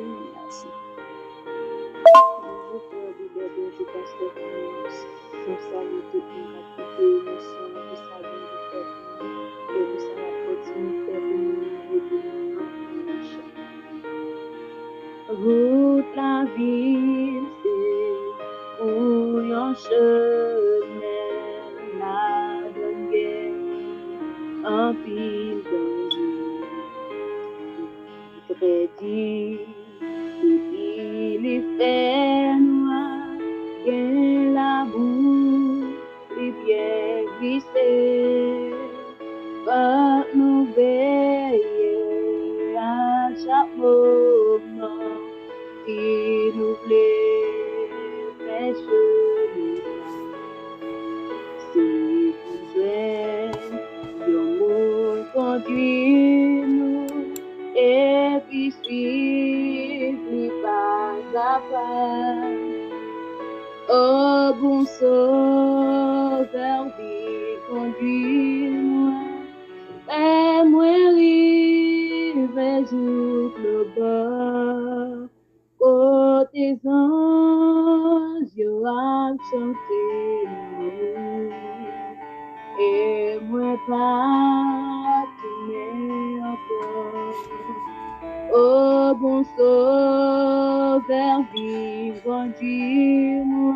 Je pasteur Pamélis, je salue tout le monde qui a écouté l'émission, vous savez le fait et vous savez continuer faire Route la ville, c'est où yon chemin, la guerre, un pile danger. Prédit, il fait noir, gain la boue, il bien glissé. Pas nous veiller à chaque moment, qui nous plaît, fait chemin. Si vous êtes, yon monde conduit nous, et puis suivre pas à pas. Oh bon sauveur, conduis-moi, et moi rive sur le bord. Oh tes anges, yo a chanté et moi pas tourner encore. Oh bon sauveur, vive, conduis-moi,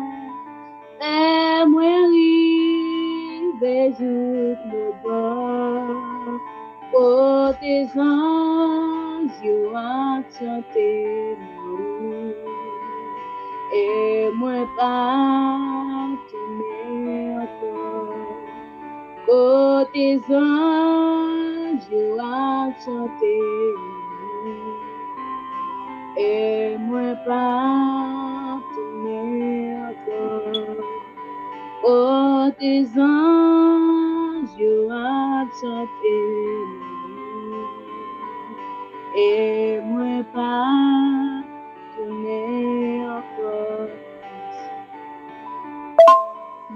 et moi rive sur le bord. Oh tes anges, yo a chanté et moi pas tourner encore. Oh tes anges, yo a chanté et moi pas tourner encore. Oh tes anges, yo a chanté et moi pas tourner encore.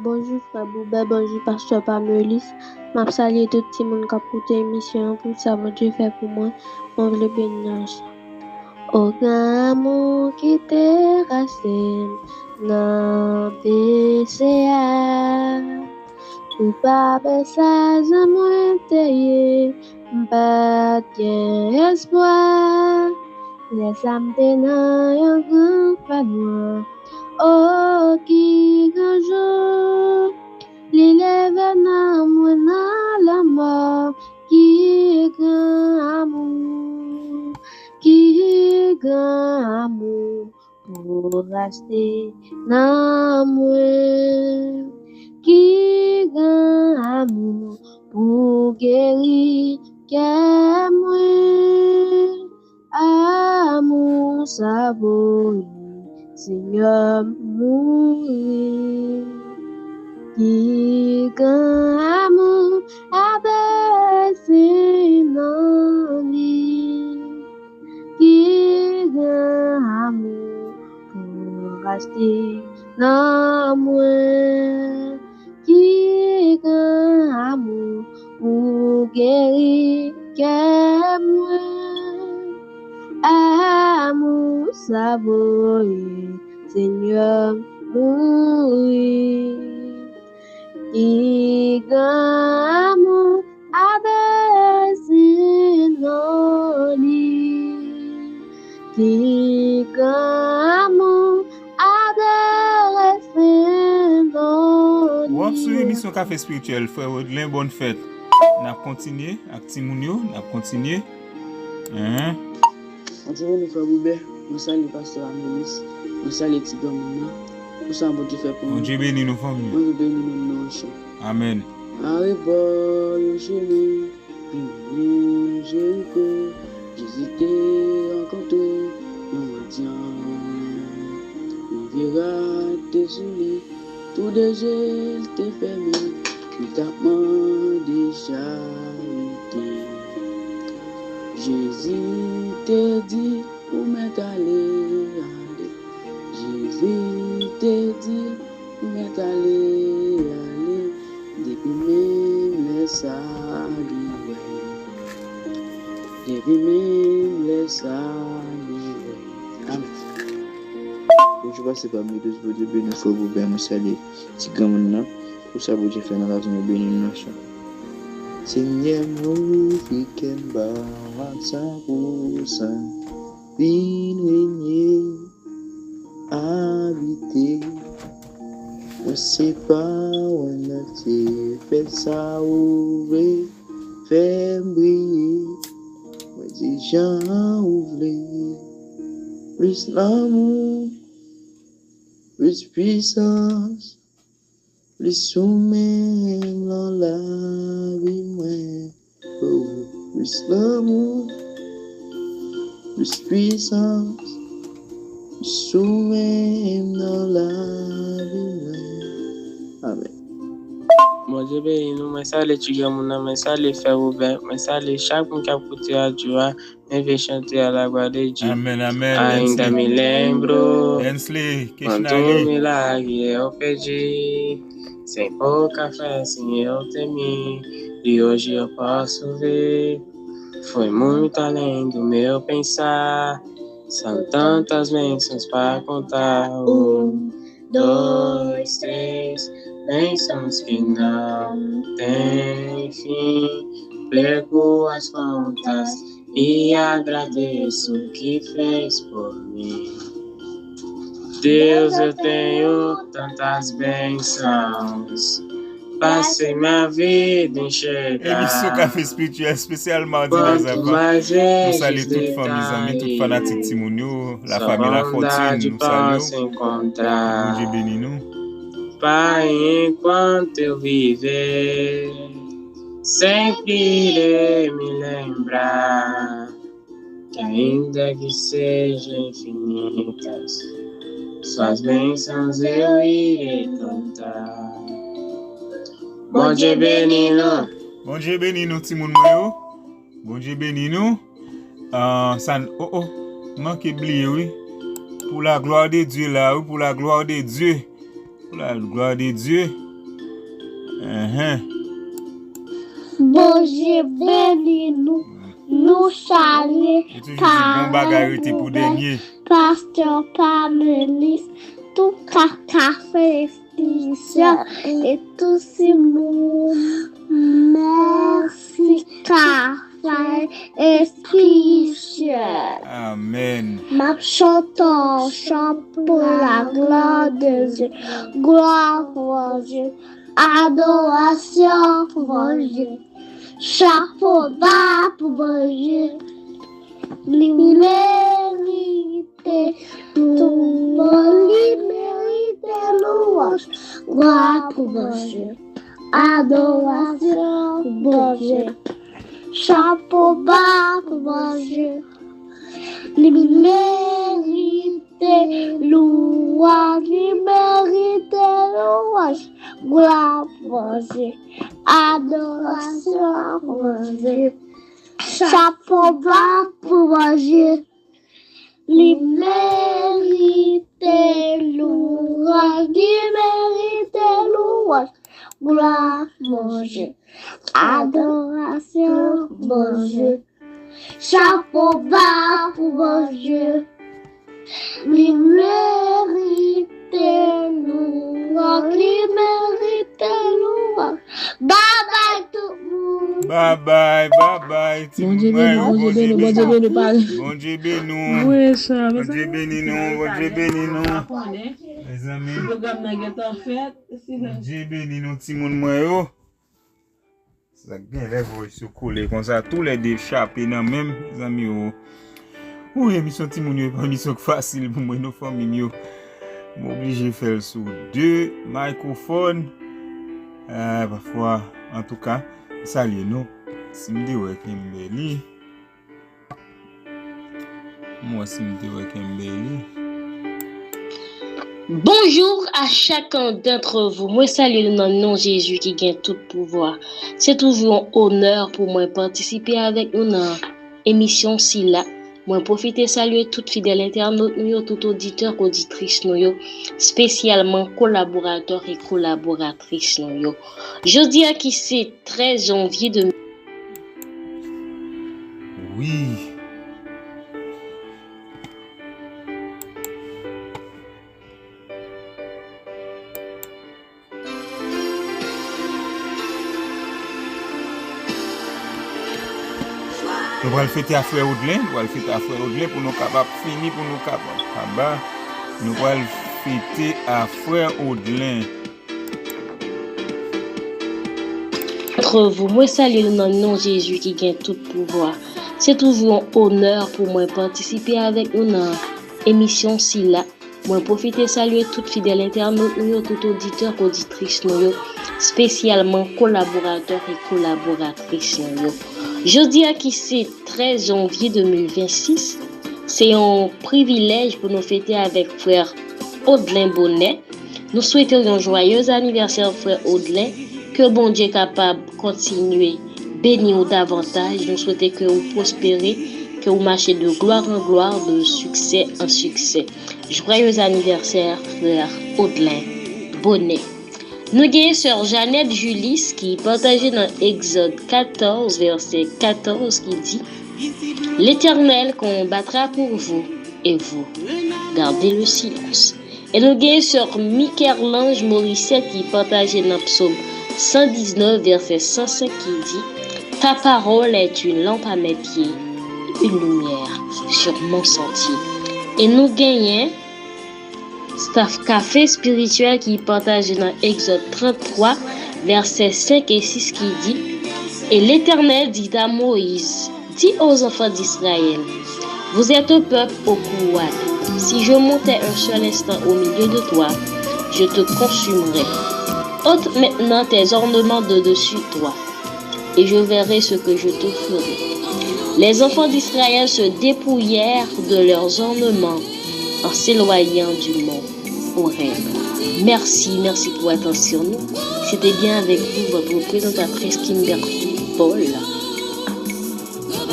Bonjour frère Boubet, bonjour pasteur Pamélis. M'a salué tout le monde qui a écouté l'émission pour savoir Dieu fait pour moi. On veut le bénir. Au grand amour qui t'est resté dans PCA. Ou pas ça, j'aimerais t'aider, pas d'espoir. Laisse-moi dans un grand panois. Oh, qui un jour, l'élève n'a moins la mort, qui grand amour, qui grand amour, pour rester dans moi, qui grand amour, pour guérir, qu'à moi, amour savoureux. Seigneur mourir, qui grand amour abaissé dans lui, qui grand amour pour rester dans moi, qui grand amour pour guérir qu'à moi. Amour savoureux, Seigneur mourir, qui grand amour abaissé dans lui, si grand amour adressé l'autre. Ou sur émission Café Spirituel, frère Audlin, bonne fête. N'a continué avec Timounio, n'a continué. On dirait le frère Boubet, nous saluons le pasteur Amélis, nous saluons les petits gamins, nous saluons bon Dieu fait pour nous. Bon Dieu bénit nos familles. Bon Dieu bénit nos chants. Amen. Arrive, chérie, bienvenue, Jéricho, j'hésitais encore toi, nous tiens, on verra désolé, tout déjà t'es fermé, nous t'apprends déjà été. Jésus te dit, où m'est allé. Jésus te dit, où m'est allé. Depuis même les saluer. Depuis même les saluer. Amen. Je passe par mes deux Dieu béni, faut vous bien me saluer. Si comme maintenant, pour ça, vous fait dans la vie, béni nation. Seigneur, nous week-end bas, 100%, vin régner, habiter. On sait pas où on a fait ça ouvrir, fait briller. Moi dis Jean ouvrir, plus l'amour, plus puissance. Plus soumis dans la vie, moi, plus l'amour, plus puissance, plus soumis dans la vie, moi. Amen. Mon Dieu béni nous, mais ça les tigres mon mais ça les faire ouvert, mais ça les chaque monde qui a écouté à Dieu, mais veut chanter à la gloire de Dieu. Amen, amen. Ainda me lembro, Hensley, quando milagre eu pedi, sem pouca fé, sim eu temi, e hoje eu posso ver. Foi muito além do meu pensar, são tantas bênçãos para contar. 1, 2, 3, bênçãos que não têm fim. Perco as contas e agradeço o que fez por mim. Deus, eu tenho tantas bênçãos. Passei minha vida enxergar. Émission Café Spirituel spécial mardi dans un bar. Nous saluons toute famille, toute fanatique Timounio, la famille La Fortune, nous saluons. Bon Dieu béni nous. Pai, enquanto eu viver, sempre irei me lembrar que ainda que sejam infinitas, suas bênçãos eu irei cantar. Bon Dieu béni nous. Bon Dieu béni nous, Timoun Moyo. Bon Dieu béni nous. Manque oublier, oui. Pour la gloire de Dieu là, oui, pour la gloire de Dieu. Pour la gloire de Dieu. Bon Dieu béni nous. Nous saluons pasteur Pamélis, tout café spirituel et tout ce monde. Merci café spirituel. Amen. Ma chantant chante pour la gloire de Dieu. Gloire pour Dieu. Adoration pour Dieu. Chapeau bas pour Dieu, l'immérité, tout bon l'immérité, louange, gloire pour Dieu, adoration pour Dieu, chapeau bas pour Dieu, l'immérité, louange, l'immérité, louange, gloire pour Dieu. Adoration pour Dieu, chapeau bas pour Dieu, l'immérité, louange, l'immérité, louange, gloire pour Dieu, adoration pour Dieu, chapeau bas pour Dieu, l'immérité, louange, l'immérité, louange. Bye bye tout le monde. Bye bye. Bon Dieu béni, bon Dieu béni, bon Dieu béni, parle. Bon Dieu béni. Oui, ça. Bon Dieu béni nous, bon Dieu béni nous. Les amis. Bon Dieu béni nous, petit monde moi yo. Ça gagne les voix sur coller comme ça, tous les déchappés dans même, les amis yo. Oui, émission petit monde yo, pas émission facile pour moi nos familles yo. M'obligé faire sur 2 microphones. Parfois, en tout cas, salut nous. Si me dit ouais Kimberly. Moi si me dit ouais Kimberly. Bonjour à chacun d'entre vous. Moi salue dans le nom de Jésus qui gagne tout pouvoir. C'est toujours un honneur pour moi participer avec nous dans l'émission si là. Moi profiter saluer tout fidèle internaute nous, tout auditeur auditrice nous, spécialement collaborateurs et collaboratrices nous. Jeudi à qui c'est 13 janvier de Oui. Nous allons fêter à Frère Audlin, pour nous capables finir, pour nous capables. Nous allons fêter à Frère Audlin. Entre vous, moi salue dans le nom de Jésus qui gagne tout pouvoir. C'est toujours un honneur pour moi participer avec nous dans l'émission si là. Moi profiter saluer tout fidèle internaute nous, tout auditeur auditrice nous, spécialement collaborateurs et collaboratrices nous. Jeudi à qui c'est 13 janvier 2026, c'est un privilège pour nous fêter avec frère Audlin Bonnet. Nous souhaitons un joyeux anniversaire frère Audlin, que bon Dieu est capable de continuer bénir davantage. Nous souhaitons que vous prospérez, que vous marchez de gloire en gloire, de succès en succès. Joyeux anniversaire frère Audlin Bonnet. Nous avons sœur Jeannette Julis qui partageait dans Exode 14, verset 14 qui dit « L'Éternel combattra pour vous et vous gardez le silence. » Et nous avons sœur Michel-Ange Morissette qui partageait dans Psaume 119, verset 105 qui dit « Ta parole est une lampe à mes pieds, une lumière sur mon sentier. » Et nous gagnons Staff Café spirituel qui partage dans Exode 33, versets 5 et 6 qui dit « Et l'Éternel dit à Moïse, dis aux enfants d'Israël, vous êtes un peuple au couade. Si je montais un seul instant au milieu de toi, je te consumerai. Ôte maintenant tes ornements de dessus toi, et je verrai ce que je te ferai. » Les enfants d'Israël se dépouillèrent de leurs ornements en s'éloignant du mont Horeb. Merci pour être sur nous. C'était bien avec vous, votre présentatrice Kimberly Paul.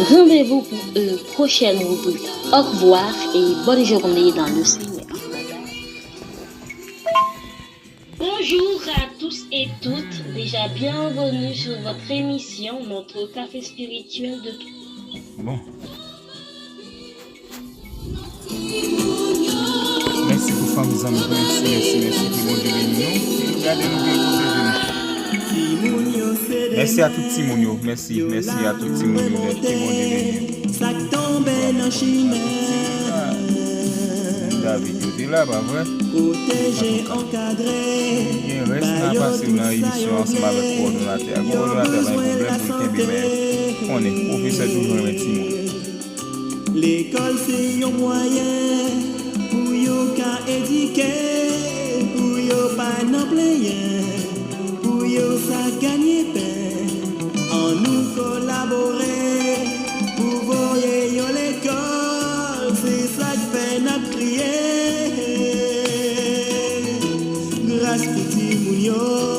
Rendez-vous pour une prochaine rubrique. Au revoir et bonne journée dans le Seigneur. Bonjour à tous et toutes. Déjà bienvenue sur votre émission, notre café spirituel de tout. Bon. Merci pour faire mes amis. Merci pour mon Dieu béni. Merci à tout petit monde. Merci à tout petit monde. Ça tombe dans chimère. David, tu es là, pas vrai? Protégé, encadré. Il reste à passer dans l'émission ensemble avec le coordonnateur. Le coordonnateur a un problème pour le mais on est professeur toujours avec Simon. L'école, c'est un moyen pour yo ka éduquer, pour yo pas non player, pour yo ça gagner pain. En nous collaborer pour voyer yo l'école, c'est ça que fait n'a crier. Grâce petit moun yo.